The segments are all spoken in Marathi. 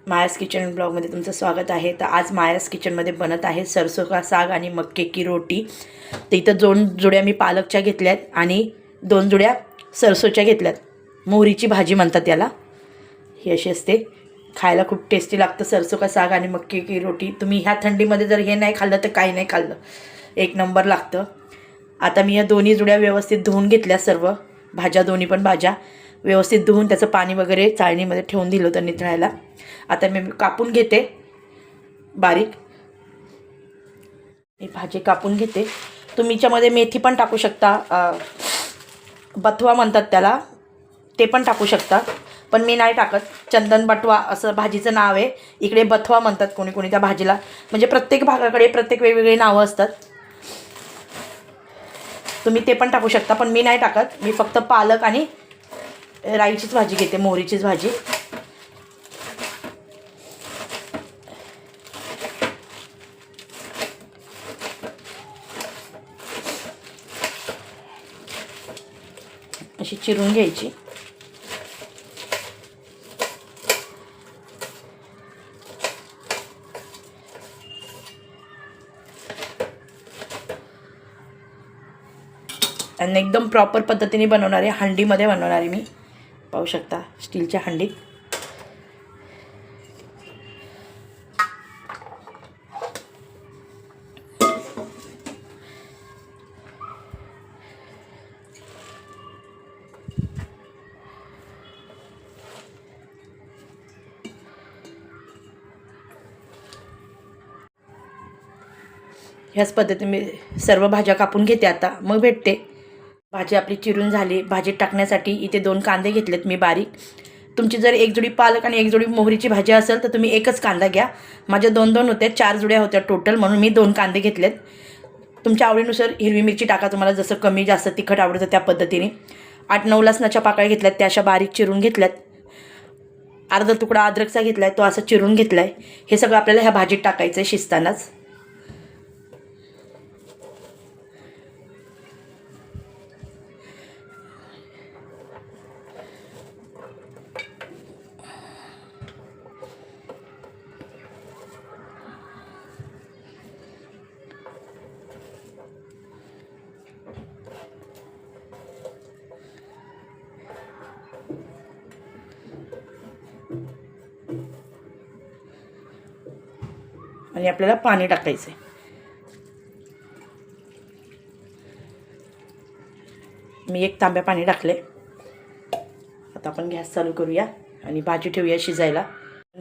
मायास किचन ब्लॉगमध्ये तुमचं स्वागत आहे। तर आज मायास किचनमध्ये बनत आहे सरसों का साग आणि मक्के की रोटी। तर इथं 2 जुड्या मी पालकच्या घेतल्यात आणि 2 जुड्या सरसोच्या घेतल्यात। मोहरीची भाजी म्हणतात याला। ही अशी असते, खायला खूप टेस्टी लागतं सरसों का साग आणि मक्के की रोटी। तुम्ही ह्या थंडीमध्ये जर हे नाही खाल्लं तर काही नाही खाल्लं, एक नंबर लागतं। आता मी या दोन्ही जुड्या व्यवस्थित धुवून घेतल्या, सर्व भाज्या, दोन्ही पण भाज्या व्यवस्थित धुवून त्याचं पाणी वगैरे चाळणीमध्ये ठेवून दिलं होतं निथळायला। आता मी कापून घेते बारीक, ही भाजी कापून घेते। तुम्ही याच्यामध्ये मेथी पण टाकू शकता, बथवा म्हणतात त्याला, ते पण टाकू शकता, पण मी नाही टाकत। चंदन बटवा असं भाजीचं नाव आहे, इकडे बथवा म्हणतात कोणी कोणी त्या भाजीला। म्हणजे प्रत्येक भागाकडे प्रत्येक वेगवेगळी नावं असतात, तुम्ही ते पण टाकू शकता, पण मी नाही टाकत। मी फक्त पालक आणि राईचीच भाजी घेते, मोहरीचीच भाजी। अशी चिरून घ्यायची। आणि एकदम प्रॉपर पद्धतीने बनवणार आहे, हंडीमध्ये बनवणार आहे मी, पाहू शकता स्टीलच्या हंडीत। ह्याच पद्धतीने मी सर्व भाज्या कापून घेते आता, मग भेटते। भाजी आपली चिरून झाली। भाजीत टाकण्यासाठी इथे 2 कांदे घेतलेत मी बारीक। तुमची जर एक जुडी पालक आणि एक जुडी मोहरीची भाजी असेल तर तुम्ही एकच कांदा घ्या। माझ्या 2-2 होते, 4 जुड्या होत्या टोटल, म्हणून मी 2 कांदे घेतलेत। तुमच्या आवडीनुसार हिरवी मिरची टाका, तुम्हाला जसं कमी जास्त तिखट आवडतं त्या पद्धतीने। 8-9 लसणाच्या पाकळ्या घेतल्यात, त्या अशा बारीक चिरून घेतल्यात। अर्धा तुकडा अद्रकचा घेतलाय, तो असा चिरून घेतलाय। हे सगळं आपल्याला ह्या भाजीत टाकायचं आहे शिजतानाच। आणि आपल्याला पाणी टाकायचं आहे। मी 1 तांब्या पाणी टाकले। आता आपण गॅस चालू करूया आणि भाजी ठेवूया शिजायला।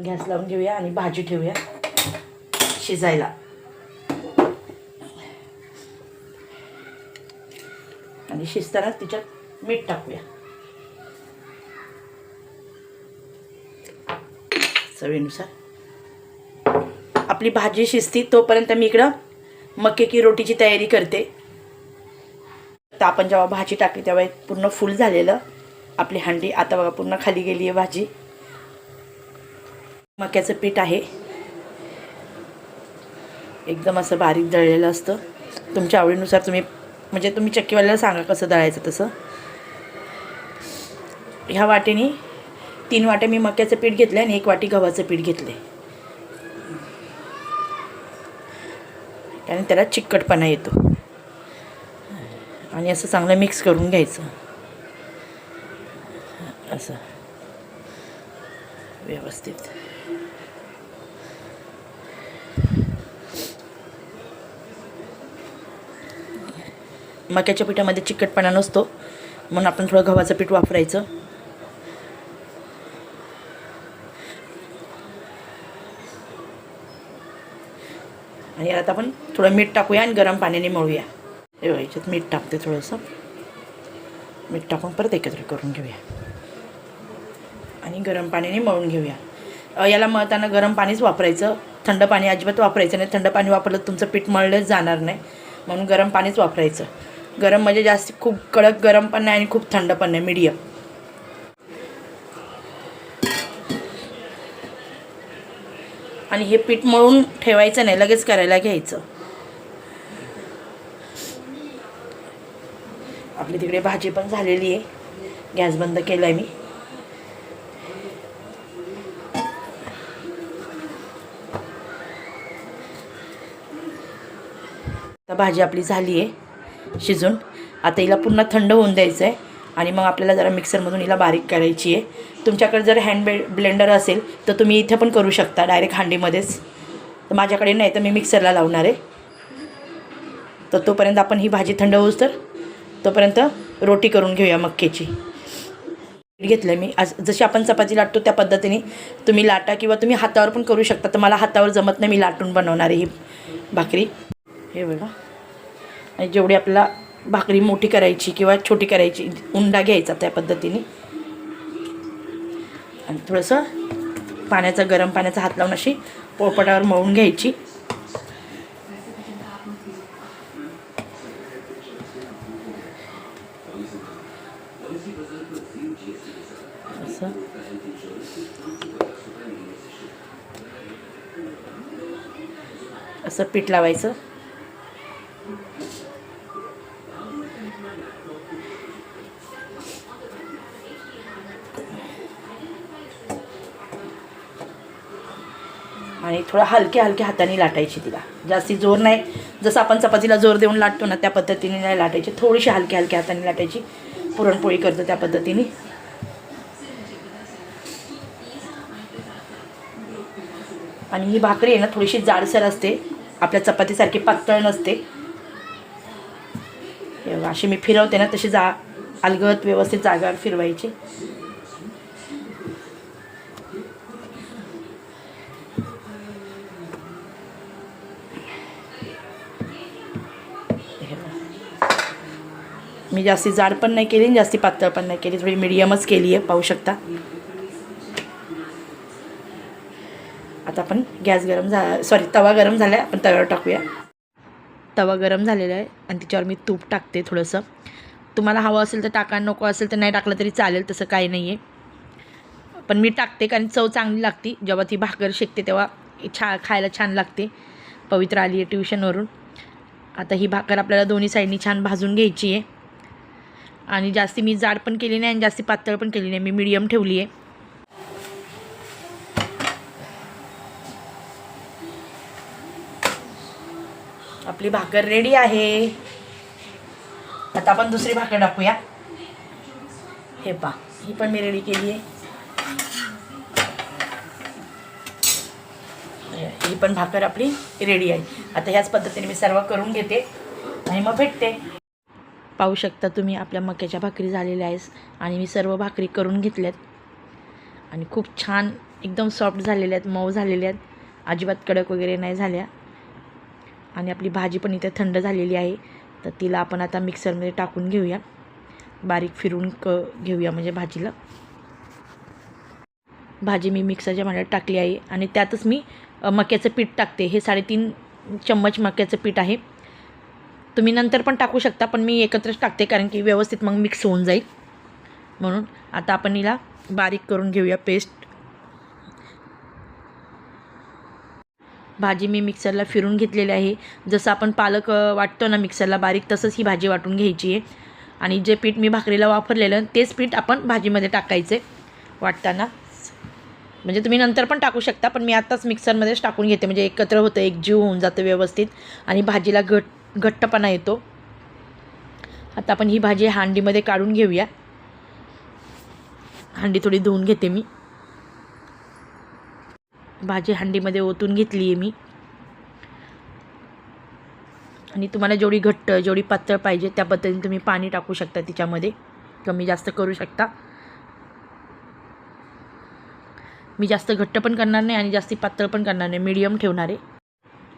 गॅस लावून घेऊया आणि भाजी ठेवूया शिजायला। आणि शिजतानाच तिच्यात मीठ टाकूया चवीनुसार। आपली भाजी शिजती तोपर्यंत मी इकडं मक्के की रोटीची तयारी करते। तर आपण जेव्हा भाजी टाकली तेव्हा पूर्ण फुल झालेलं आपली हंडी, आता बघा पूर्ण खाली गेली आहे भाजी। मक्याचं पीठ आहे, एकदम असं बारीक दळलेलं असतं। तुमच्या आवडीनुसार तुम्ही, म्हणजे तुम्ही चक्कीवाल्याला सांगा कसं दळायचं तसं। ह्या वाटीने 3 वाटे मी मक्याचं पीठ घेतलं आणि 1 वाटी गव्हाचं पीठ घेतले, कारण त्याला चिकटपणा येतो। आणि असं चांगलं मिक्स करून घ्यायचं, असं व्यवस्थित। मक्याच्या पिठामध्ये चिकटपणा नसतो, म्हणून आपण थोडं गव्हाचं पीठ वापरायचं। आणि आता आपण थोडं मीठ टाकूया आणि गरम पाण्याने मळूया। याच्यात मीठ टाकते, थोडंसं मीठ टाकून परत एकत्र करून घेऊया आणि गरम पाण्याने मळून घेऊया। याला मळताना गरम पाणीच वापरायचं, थंड पाणी अजिबात वापरायचं नाही। थंड पाणी वापरलं तर तुमचं पीठ मळलंच जाणार नाही, म्हणून गरम पाणीच वापरायचं। गरम म्हणजे जास्त खूप कडक गरम पण नाही आणि खूप थंड पण नाही, मीडियम। आणि हे पीठ मळून ठेवायचं नाही, लगेच करायला घ्यायचं। आपली तिकडे भाजी पण झालेली आहे, गॅस बंद केलाय मी। भाजी आपली झाली आहे शिजून. आता हिला पुन्हा थंड होऊन द्यायचं आहे आणि मग आपल्याला जरा मिक्सरमधून हिला बारीक करायची आहे. तुमच्याकडे जर हँड ब्लेंडर असेल तर तुम्ही इथे पण करू शकता डायरेक्ट हांडीमध्येच. तर माझ्याकडे नाही तर मी मिक्सरला लावणार आहे. तर तोपर्यंत आपण ही भाजी थंड होऊस तर तोपर्यंत रोटी करून घेऊया मक्याची. घेतलं मी आज जशी आपण चपाती लाटतो त्या पद्धतीने तुम्ही लाटा किंवा तुम्ही हातावर पण करू शकता. तर मला हातावर जमत नाही, मी लाटून बनवणार आहे ही भाकरी. हे बघा, आणि जेवढी आपल्याला भाकरी मोठी करायची किंवा छोटी करायची, उंडा घ्यायचा त्या पद्धतीने आणि थोडंसं गरम पाण्याचा हात लावून अशी पोळपाटावर मळून घ्यायची. असं पीठ लावायचं. आणि थोडं हलक्या हाताने लाटायची तिला, जास्ती जोर नाही. जसं आपण चपातीला जोर देऊन लाटतो ना त्या पद्धतीने नाही लाटायची, थोडीशी हलक्या हाताने लाटायची. पुरणपोळी करतो त्या पद्धतीने. आणि ही भाकरी आहे ना थोडीशी जाडसर असते, आपल्या चपातीसारखी पातळ नसते. अशी मी फिरवते ना तशी अलगद व्यवस्थित जागावर फिरवायची. मी जास्ती जाड पण नाही केली आणि जास्ती पातळ पण नाही केली, थोडी मीडियमच केली आहे, पाहू शकता. आता आपण तवा गरम झाला आहे, आपण तव्यावर टाकूया. तवा गरम झालेला आहे आणि त्याच्यावर मी तूप टाकते थोडंसं. तुम्हाला हवं असेल तर टाका, नको असेल तर नाही टाकलं तरी चालेल, तसं काही नाही आहे. पण मी टाकते कारण चव चांगली लागते. जेव्हा ती भाकर शेकते तेव्हा खायला छान लागते. पवित्र आली आहे ट्युशनवरून. आता ही भाकर आपल्याला दोन्ही साईडनी छान भाजून घ्यायची आहे. आणि जास्ती मी जाड पण केली नाही आणि जास्ती पातळ पण केली नाही, मी मीडियम ठेवली आहे. आपली भाकर रेडी आहे. आता आपण दुसरी भाकर टाकूया. हे पहा, ही पण मी रेडी केली आहे. ही पण भाकर आपली रेडी आहे. आता ह्याच पद्धतीने मी सर्व करून घेते आणि मग भेटते. पाहू शकता तुम्ही आपल्या मक्याच्या भाकरी झालेल्या आहेत आणि मी सर्व भाकरी करून घेतल्यात आणि खूप छान एकदम सॉफ्ट झालेल्या आहेत, मऊ झालेल्या आहेत, अजिबात कडक वगैरे नाही झाल्या. आणि आपली भाजी पण इथे थंड झालेली आहे. तर तिला आपण आता मिक्सरमध्ये टाकून घेऊया, बारीक फिरून घेऊया. म्हणजे भाजी मी मिक्सरच्या भांड्यात टाकली आहे आणि त्यातच मी मक्याचं पीठ टाकते. हे 3.5 चम्मच मक्याचं पीठ आहे. तुम्ही नंतर पण टाकू शकता, पण मी एकत्रच टाकते कारण की व्यवस्थित मग मिक्स होऊन जाईल म्हणून. आता आपण हिला बारीक करून घेऊया पेस्ट. भाजी मी मिक्सरला फिरून घेतलेली आहे. जसं आपण पालक वाटतो ना मिक्सरला बारीक, तसंच ही भाजी वाटून घ्यायची आहे. आणि जे पीठ मी भाकरीला वापरलेलं तेच पीठ आपण भाजीमध्ये टाकायचे वाटताना. म्हणजे तुम्ही नंतर पण टाकू शकता, पण मी आत्ताच मिक्सरमध्येच टाकून घेते म्हणजे एकत्र होतं, एकजीव होऊन जातं व्यवस्थित आणि भाजीला घट्टपणा येतो. आता आपण ही भाजी हांडीमध्ये काढून घेऊया. हांडी थोडी धुवून घेते मी. भाजी हांडीमध्ये ओतून घेतली आहे मी. आणि तुम्हाला जेवढी घट्ट जेवढी पातळ पाहिजे त्या पद्धतीने तुम्ही पाणी टाकू शकता तिच्यामध्ये, कमी जास्त करू शकता. मी जास्त घट्ट पण करणार नाही आणि जास्ती पातळ पण करणार नाही, मीडियम ठेवणार आहे.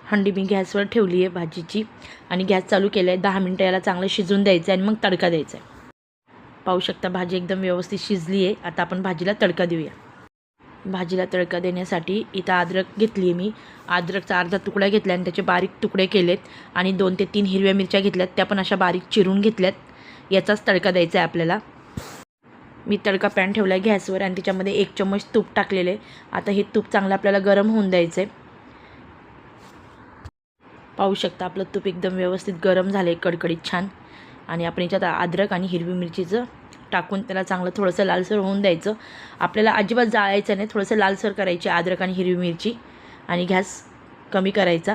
हंडी मी गॅसवर ठेवली आहे भाजीची आणि गॅस चालू केला आहे. 10 मिनटं याला चांगलं शिजून द्यायचं आहे आणि मग तडका द्यायचा आहे. पाहू शकता भाजी एकदम व्यवस्थित शिजली आहे. आता आपण भाजीला तडका देऊया. भाजीला तडका देण्यासाठी इथं अद्रक घेतली आहे मी. अद्रकचा अर्धा तुकडा घेतला आणि त्याचे बारीक तुकडे केलेत आणि 2 ते 3 हिरव्या मिरच्या घेतल्यात, त्या पण अशा बारीक चिरून घेतल्यात. याचाच तडका द्यायचा आहे आपल्याला. मी तडका पॅन ठेवला आहे गॅसवर आणि त्याच्यामध्ये 1 चम्मच तूप टाकलेलं आहे. आता हे तूप चांगलं आपल्याला गरम होऊन द्यायचं आहे. पाहू शकता आपलं तूप एकदम व्यवस्थित गरम झालं आहे, कडकडीत छान. आणि आपण याच्यात अद्रक आणि हिरवी मिरचीचं टाकून त्याला चांगलं थोडंसं लालसर होऊन द्यायचं. आपल्याला अजिबात जाळायचं नाही, थोडंसं लालसर करायची अद्रक आणि हिरवी मिरची आणि गॅस कमी करायचा.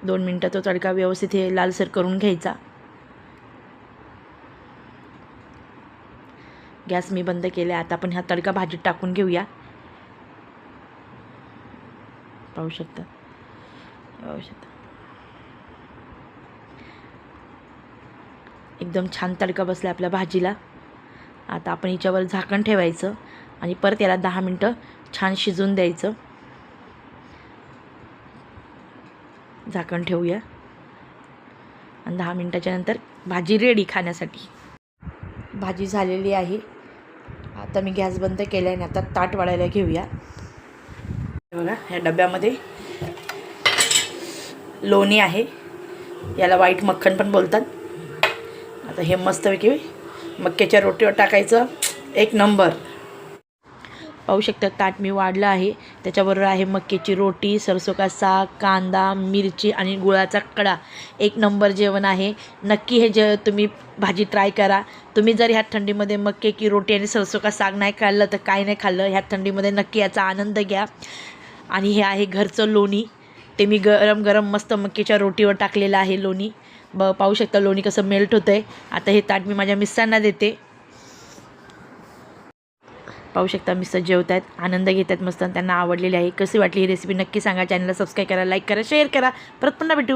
2 मिनटं तो तडका व्यवस्थित हे लालसर करून घ्यायचा. गॅस मी बंद केला. आता आपण हा तडका भाजीत टाकून घेऊया. पाहू शकता. एकदम छान तडका बसला आपल्या भाजीला. आता आपण हिच्यावर झाकण ठेवायचं आणि परत याला 10 मिनटं छान शिजून द्यायचं. झाकण ठेवूया आणि 10 मिनटाच्या नंतर भाजी रेडी खाण्यासाठी. भाजी झालेली आहे. आता मी गॅस बंद केला आहे आणि आता ताट वाढायला घेऊया. बघा ह्या डब्यामध्ये लोणी आहे, याला व्हाईट मक्खन पण बोलतात. आता हे मस्तपैकी मक्याच्या रोटीवर टाकायचं. एक नंबर. पाहू शकता ताट मी वाढलं आहे. त्याच्याबरोबर आहे मक्याची रोटी, सरसों का साग, कांदा, मिरची आणि गुळाचा कडा. एक नंबर जेवण आहे. नक्की हे जे तुम्ही भाजी ट्राय करा. तुम्ही जर ह्या थंडीमध्ये मक्के की रोटी आणि सरसों का साग नाही खाल्लं तर काय नाही खाल्लं. ह्या थंडीमध्ये नक्की याचा आनंद घ्या. आणि हे आहे घरचं लोणी. ते मी गरम गरम मस्त मक्याच्या रोटीवर टाकलेलं आहे लोणी. पाहू शकता लोणी कसं मेल्ट होतं आहे. आता हे ताट मी माझ्या मिस्टरांना देते. पाहू शकता मिस्टर जेवत आहेत, आनंद घेत आहेत मस्त. त्यांना आवडलेली आहे. कशी वाटली ही रेसिपी नक्की सांगा. चॅनलला सबस्क्राईब करा, लाईक करा, शेअर करा. परत पुन्हा भेटू.